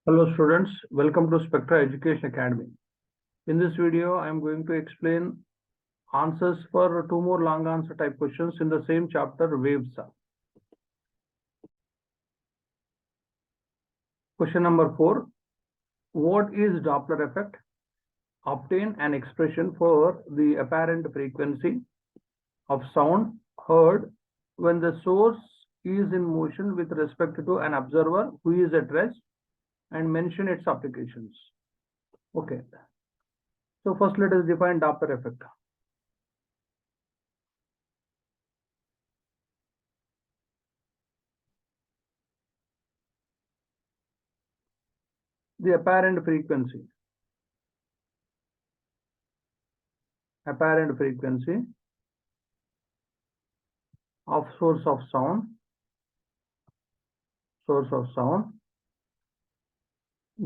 Hello students, welcome to Spectra Education Academy. In this video, I am going to explain answers for two more long answer type questions in the same chapter, waves. Question number 4. What is Doppler effect? Obtain an expression for the apparent frequency of sound heard when the source is in motion with respect to an observer who is at rest, and mention its applications. Okay. So first let us define Doppler effect. The apparent frequency of source of sound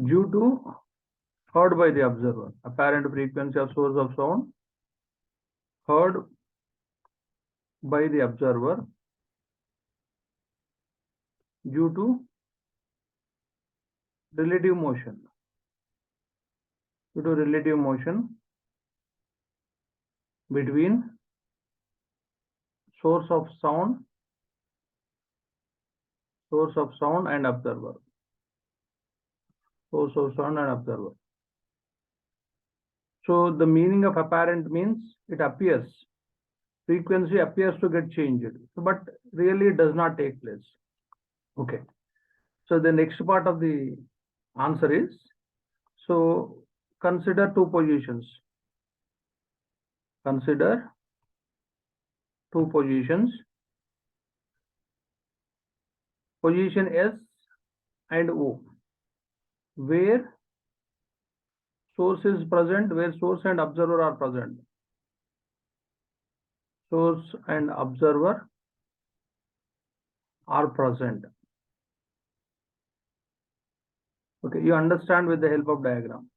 due to heard by the observer. Apparent frequency of source of sound heard by the observer due to relative motion. Between source of sound and observer. So the meaning of apparent means it appears. Frequency appears to get changed, but really it does not take place. Okay. So the next part of the answer is, so consider two positions. Position S and O, where source is present, where source and observer are present. Source and observer are present. Okay, you understand with the help of diagram.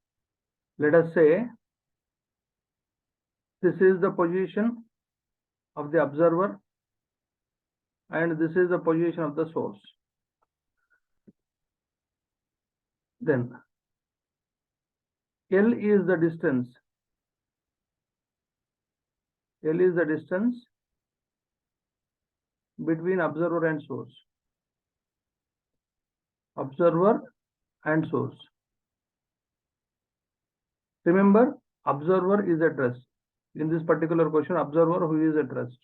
Let us say this is the position of the observer and this is the position of the source. Then L is the distance. Between observer and source. Remember, observer is at rest. In this particular question, observer who is at rest.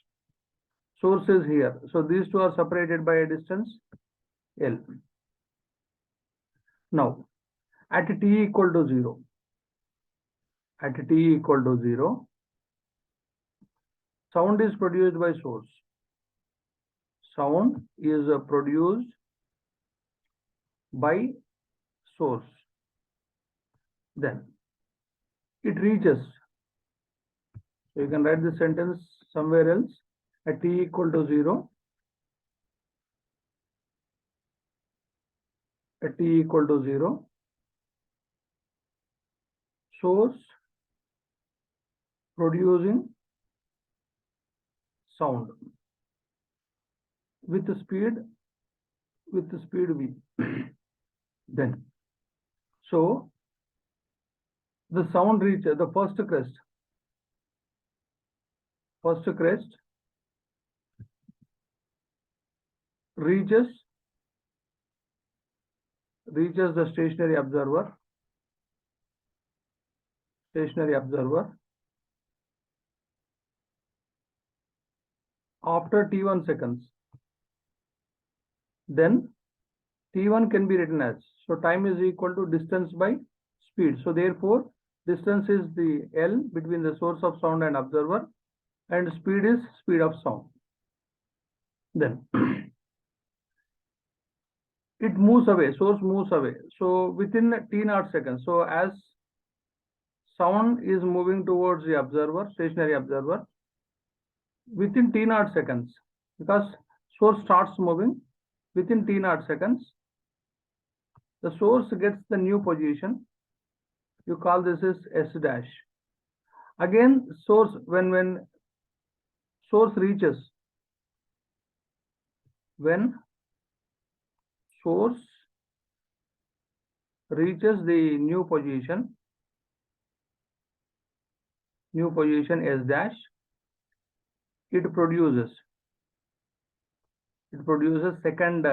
Source is here. So these two are separated by a distance L. Now, at t equal to 0, sound is produced by source. Then it reaches. So you can write this sentence somewhere else. At t equal to 0, source producing sound with speed v. Then, so the sound reaches the first crest. Reaches the stationary observer. After t1 seconds. Then t1 can be written as, so time is equal to distance by speed. So therefore, distance is the L between the source of sound and observer, and speed is speed of sound. Then it moves away, source moves away. So within t0 seconds, so as sound is moving towards the observer, stationary observer, within t0 seconds, because source starts moving, within t0 seconds, the source gets the new position. You call this as S dash. Again, source, when source reaches, reaches the new position S dash, it produces second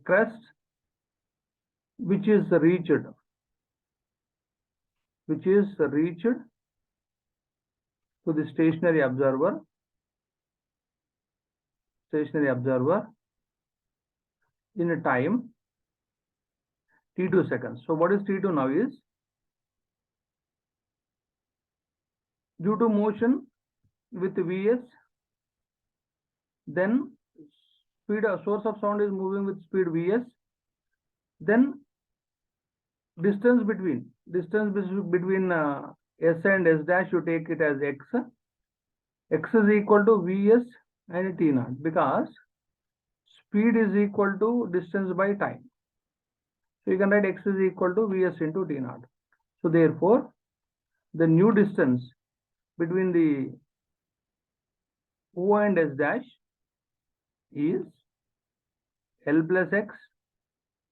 crest, which is reached to the stationary observer in a time t2 seconds. So what is t2 now is, due to motion with Vs, then speed of source of sound is moving with speed Vs, then distance between S and S dash, you take it as x. X is equal to Vs and T naught, because speed is equal to distance by time. So you can write x is equal to Vs into T naught. So therefore, the new distance between the O and S dash is L plus x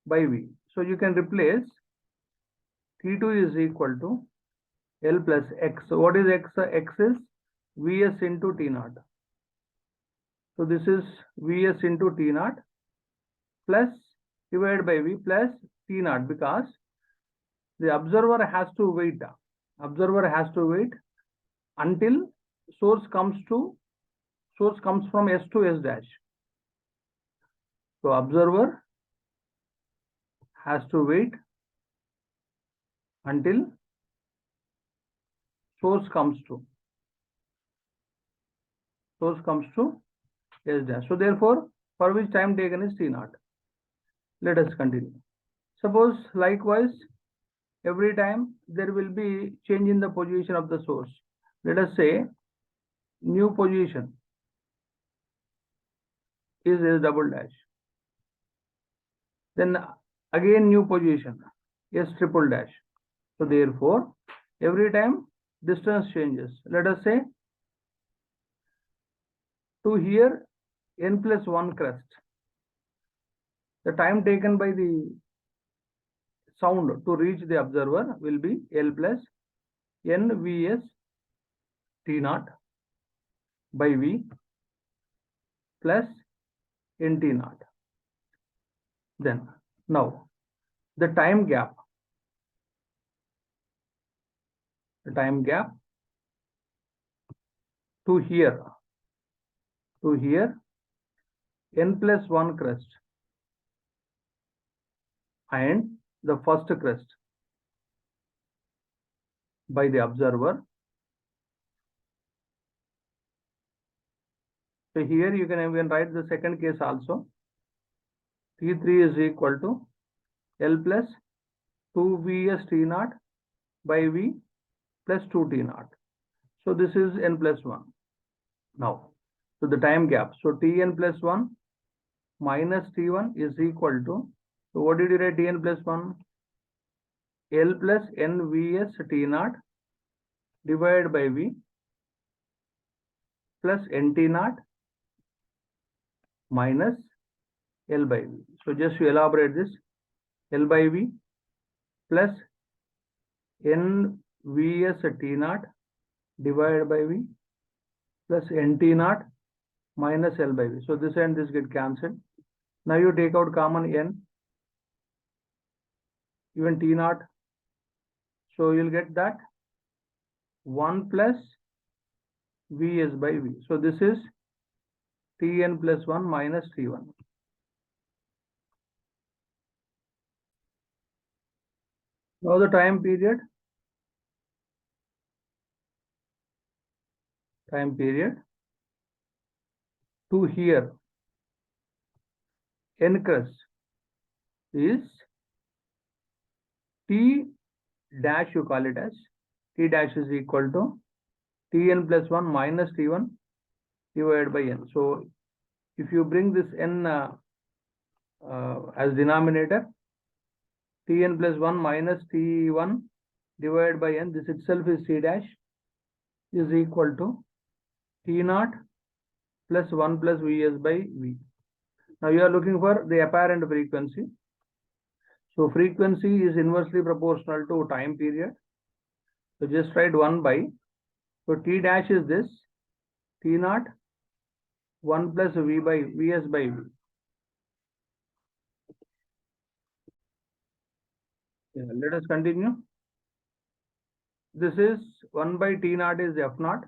by V. So you can replace T2 is equal to L plus x. So what is x? X is Vs into T naught. So this is Vs into T naught plus divided by V plus T naught, because the observer has to wait until source comes from S to S dash. So observer has to wait until source comes to S dash. So therefore, for which time taken is T naught. Let us continue. Suppose likewise, every time there will be change in the position of the source. Let us say new position is S double dash. Then again new position S triple dash. So therefore, every time distance changes. Let us say to here n plus 1 crest. The time taken by the sound to reach the observer will be L plus n Vs T naught by V plus n T naught. Then now the time gap to here n plus 1 crest and the first crest by the observer. So here you can even write the second case also. T3 is equal to L plus 2 Vs T naught by V plus 2 T naught. So this is n plus 1. Now, so the time gap. So Tn plus 1 minus T1 is equal to, so what did you write? Tn plus 1? L plus n Vs T naught divided by V plus n T naught minus L by V. So just to elaborate this, L by V plus n Vs T naught divided by V plus n T naught minus L by V. So this and this get cancelled. Now you take out common n, even T naught. So you'll get that 1 plus Vs by V. So this is Tn plus 1 minus T1. Now the time period to here n crest is T dash, you call it as T dash is equal to Tn plus 1 minus T1 divided by n. So if you bring this n as denominator, Tn plus 1 minus T1 divided by n, this itself is T dash, is equal to T naught plus 1 plus Vs by V. Now you are looking for the apparent frequency. So frequency is inversely proportional to time period. So just write 1 by. So T dash is this, T naught, 1 plus V by Vs by V. Yeah, let us continue. This is 1 by T naught is F naught.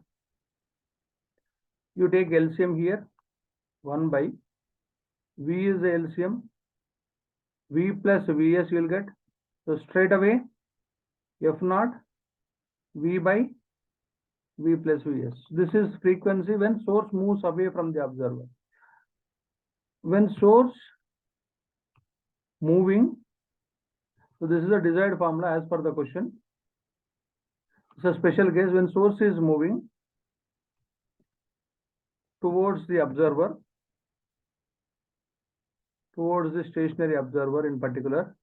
You take LCM here, 1 by V is the LCM, V plus Vs you will get. So straight away F naught V by V plus Vs. This is frequency when source moves away from the observer. When source moving, so this is a desired formula as per the question. It's a special case when source is moving towards the observer, towards the stationary observer in particular,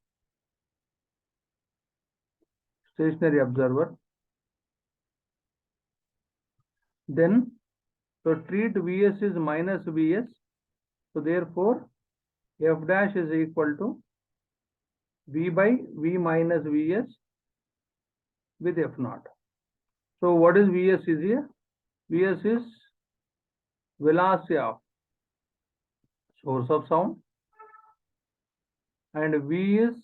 stationary observer. Then, so treat Vs is minus Vs. So therefore, F dash is equal to V by V minus Vs with F naught. So what is Vs is here? Vs is velocity of source of sound and V is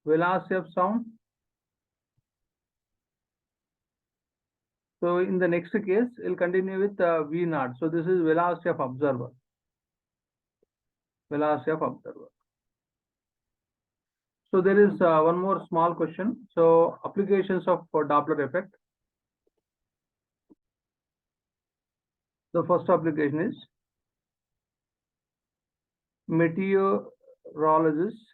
velocity of sound. So in the next case, we'll continue with V naught. So this is velocity of observer. Velocity of observer. So there is one more small question. So applications of Doppler effect. The first application is meteorologists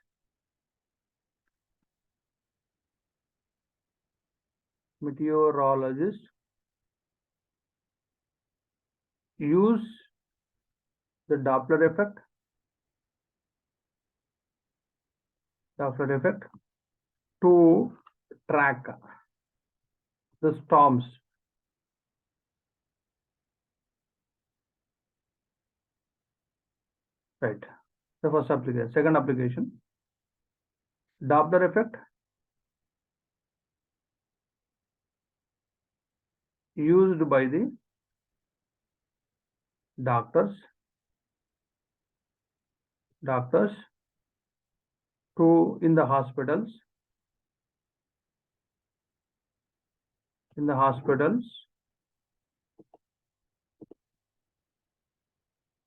use the Doppler effect to track the storms. Right. The first application. Second application, Doppler effect used by the doctors to in the hospitals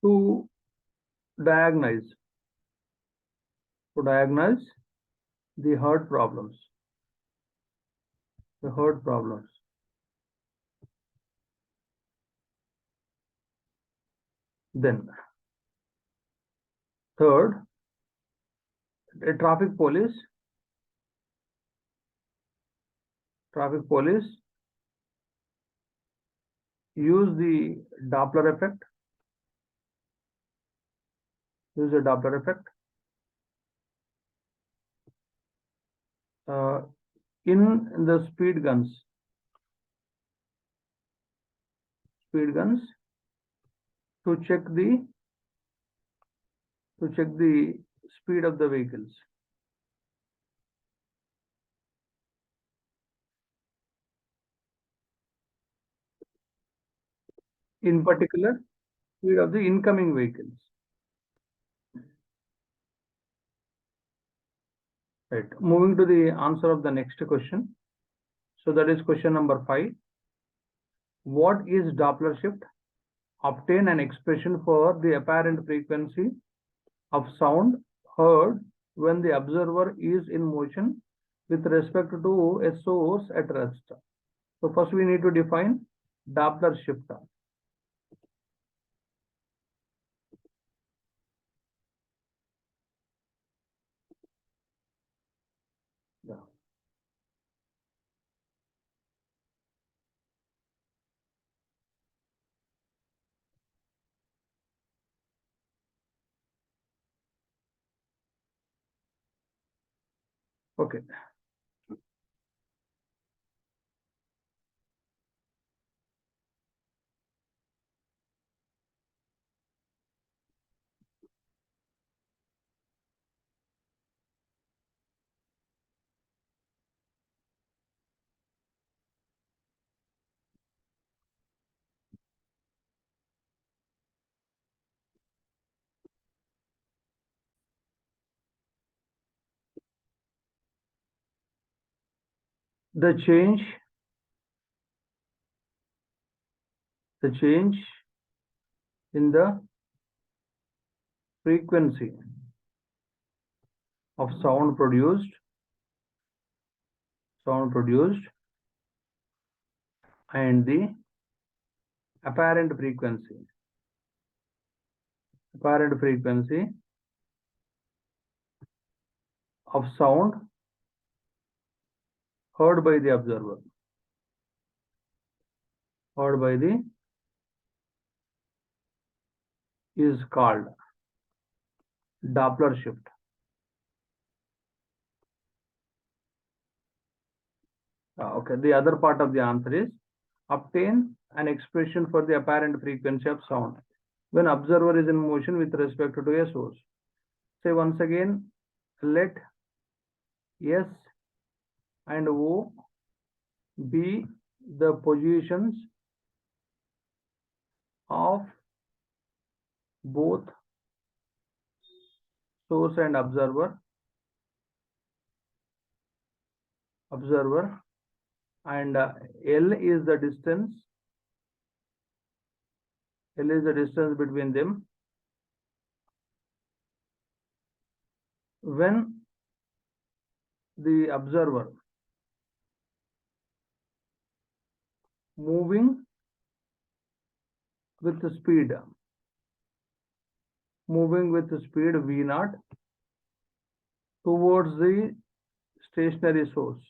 to diagnose the heart problems. Then third, a traffic police use the Doppler effect. In the speed guns to check the speed of the vehicles. In particular, speed of the incoming vehicles. Right. Moving to the answer of the next question. So that is question number 5. What is Doppler shift? Obtain an expression for the apparent frequency of sound heard when the observer is in motion with respect to a source at rest. So first we need to define Doppler shift. Yeah. Okay. the change in the frequency of sound produced and the apparent frequency of sound heard by the observer, is called Doppler shift. Okay, the other part of the answer is obtain an expression for the apparent frequency of sound when observer is in motion with respect to a source. Say once again, let S and O be the positions of both source and observer, and L is the distance between them when the observer moving with the speed V0 towards the stationary source.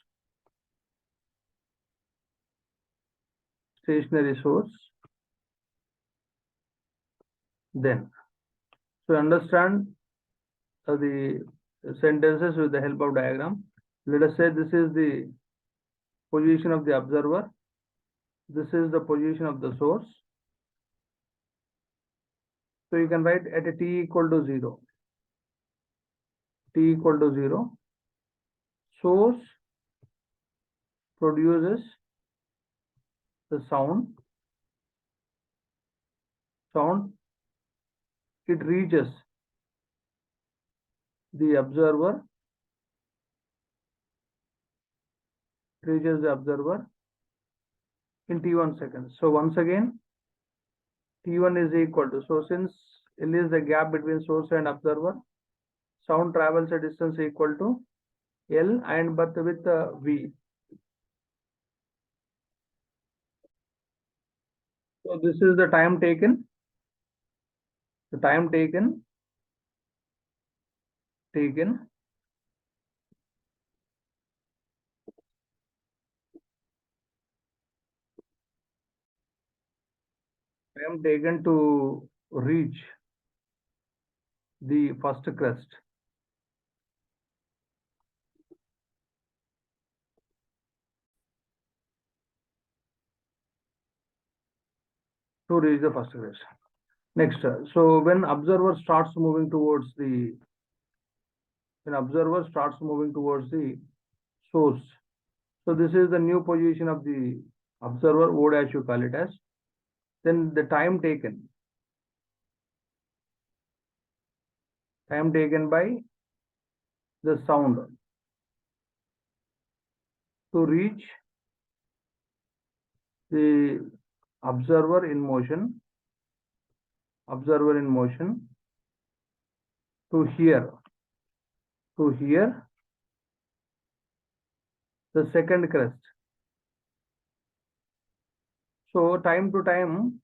Then, so understand the sentences with the help of diagram. Let us say this is the position of the observer, this is the position of the source. So you can write at a t equal to 0. Source produces the sound. It reaches the observer. In t1 seconds. So once again, t1 is equal to, so since L is the gap between source and observer, sound travels a distance equal to L and but with V. So this is the time taken. To reach the first crest. Next, so when observer starts moving towards the source, so this is the new position of the observer, O dash you call it as. Then the time taken by the sound to reach the observer in motion to hear the second crest. So time to time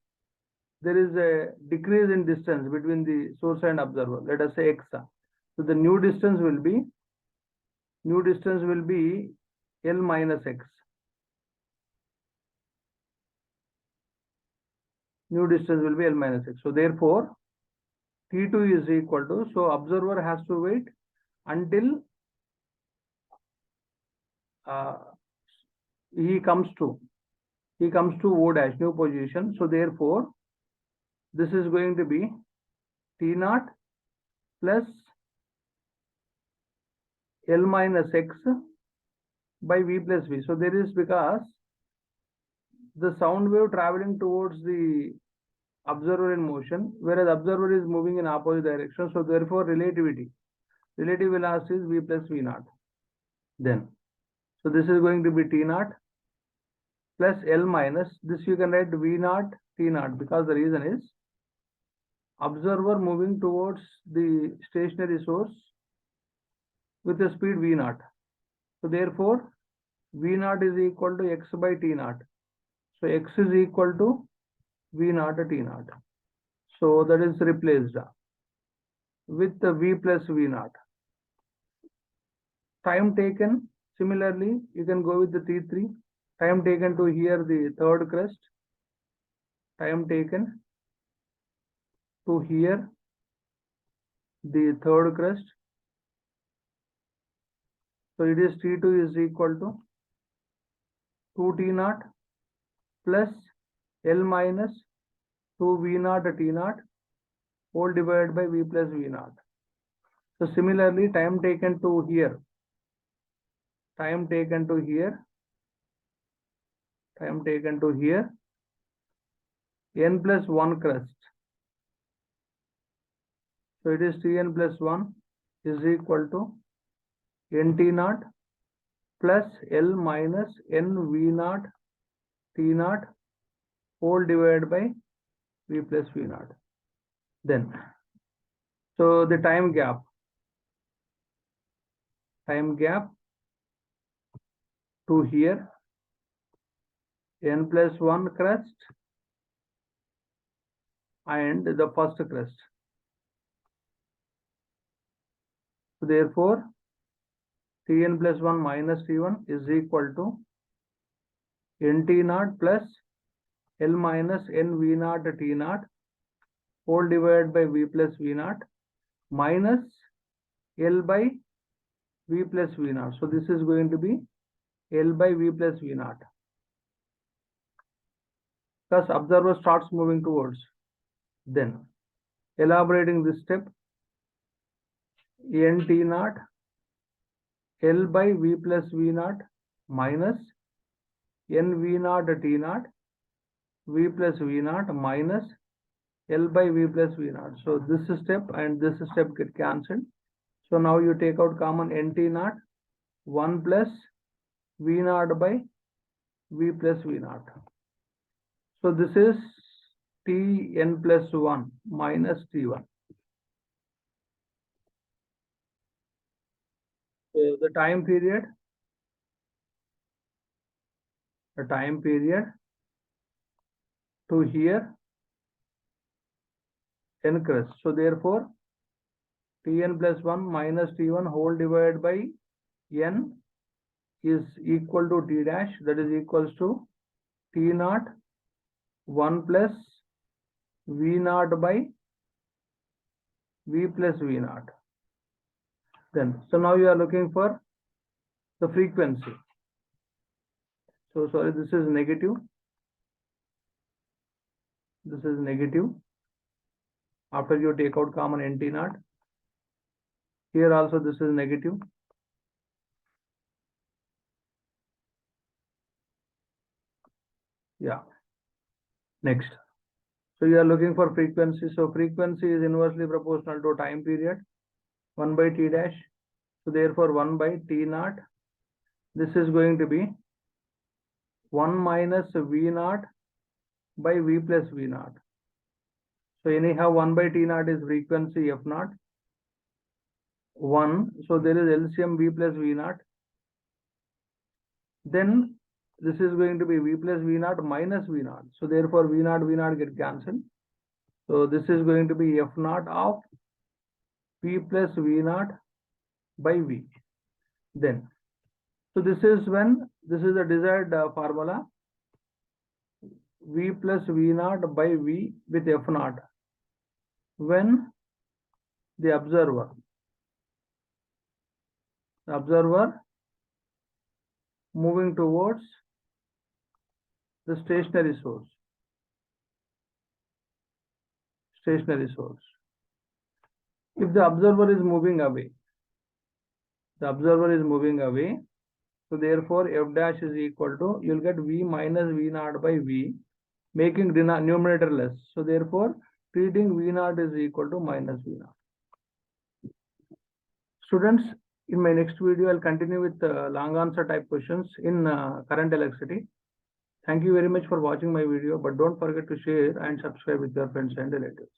there is a decrease in distance between the source and observer. Let us say x. So the new distance will be L minus x. So therefore, T2 is equal to, so observer has to wait until he comes to O dash, new position. So therefore, this is going to be T0 plus L minus x by V plus V. So there is, because the sound wave traveling towards the observer in motion, whereas observer is moving in opposite direction. So therefore, relative velocity is V plus V0. Then, So this is going to be T naught plus L minus, this you can write V naught T naught, because the reason is observer moving towards the stationary source with the speed V naught. So therefore, V naught is equal to x by T naught. So x is equal to V naught T naught. So that is replaced with the V plus V naught. Time taken, similarly, you can go with the T3. Time taken to here the third crest. Time taken to here the third crest. So it is T2 is equal to 2 T naught plus L minus 2 V naught T naught whole divided by V plus V naught. So similarly, time taken to here, time taken to here, time taken to here, n plus 1 crest. So it is Tn plus 1 is equal to Nt naught plus L minus N V naught T naught whole divided by V plus V naught. Then, so the time gap to here, n plus 1 crest and the first crest. So therefore, Tn plus 1 minus T1 is equal to Nt naught plus L minus N V naught T naught whole divided by V plus V naught minus L by V plus V naught. So this is going to be L by V plus V naught. Thus observer starts moving towards. Then elaborating this step, Nt naught L by V plus V naught minus N V naught T naught V plus V naught minus L by V plus V naught. So this step and this step get cancelled. So now you take out common Nt naught 1 plus V naught by V plus V naught. So this is Tn plus 1 minus T1. So the time period to here n crest. So therefore, Tn plus 1 minus T1 whole divided by n is equal to T dash, that is equals to T naught 1 plus V naught by V plus V naught. Then, so now you are looking for the frequency. So sorry, this is negative. This is negative. After you take out common Nt naught. Here also this is negative. Yeah. Next. So you are looking for frequency. So frequency is inversely proportional to time period 1 by T dash. So therefore 1 by T naught. This is going to be 1 minus V naught by V plus V naught. So anyhow 1 by T naught is frequency F naught. 1. So there is LCM V plus V naught. Then this is going to be V plus V naught minus V naught. So therefore V naught get cancelled. So this is going to be F naught of V plus V naught by V. Then, so this is when, this is the desired formula, V plus V naught by V with F naught, when the observer moving towards the stationary source. If the observer is moving away, so therefore F dash is equal to, you'll get V minus V naught by V, making numerator less. So therefore treating V naught is equal to minus V naught. Students, In my next video, I'll continue with long answer type questions in current electricity. Thank you very much for watching my video, but don't forget to share and subscribe with your friends and relatives.